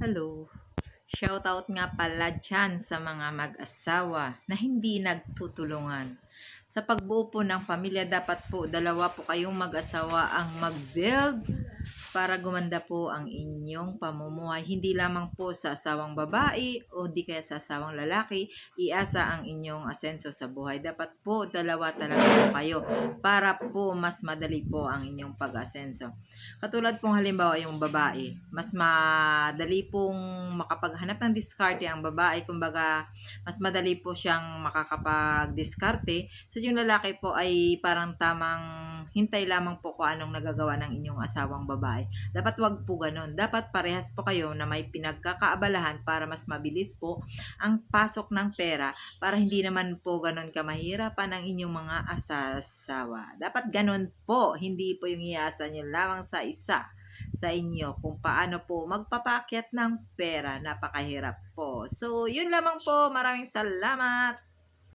Hello. Shoutout nga pala dyan sa mga mag-asawa na hindi nagtutulungan. Sa pagbuo po ng pamilya, dapat po dalawa po kayong mag-asawa ang mag-build para gumanda po ang inyong pamumuhay. Hindi lamang po sa asawang babae o di kaya sa asawang lalaki, iasa ang inyong asenso sa buhay. Dapat po dalawa talaga po kayo para po mas madali po ang inyong pag-asenso. Katulad pong halimbawa yung babae, mas madali pong makapaghanap ng diskarte ang babae, kumbaga mas madali po siyang makakapag-diskarte. So yung lalaki po ay parang tamang hintay lamang po kung anong nagagawa ng inyong asawang babae. Dapat wag po ganun. Dapat parehas po kayo na may pinagkakaabalahan para mas mabilis po ang pasok ng pera, para hindi naman po ganun kamahirapan ang inyong mga asawa. Dapat ganun po, hindi po yung iasa nyo lamang sa isa sa inyo kung paano po magpapakyat ng pera. Napakahirap po. So, yun lamang po. Maraming salamat.